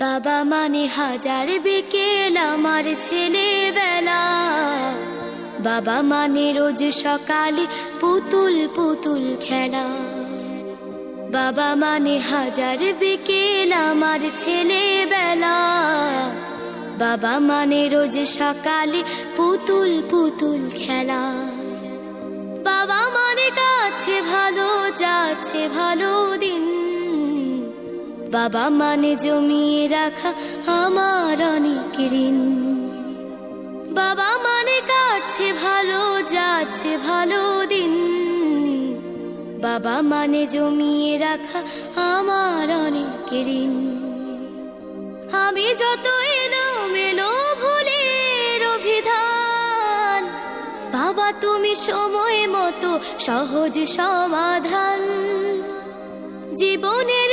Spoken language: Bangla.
বাবা মানে হাজার বিকেল আমার ছেলেবেলা, বাবা মানে রোজ সকালে পুতুল পুতুল খেলা। বাবা মানে হাজার বিকেল আমার ছেলেবেলা, বাবা মানে রোজ সকালে পুতুল পুতুল খেলা। বাবা মানে কাছে ভালো যাচ্ছে ভালো দিন, বাবা মানে জমিয়ে রাখা আমার অনেক ঋণ। বাবা মানে কাটছে ভালো যাচ্ছে ভালো দিন, বাবা মানে জমিয়ে রাখা আমার অনেক ঋণ। আমি যত এলোমেলো ভুলের অভিধান, বাবা তুমি সময় মতো সহজ সমাধান। জীবনের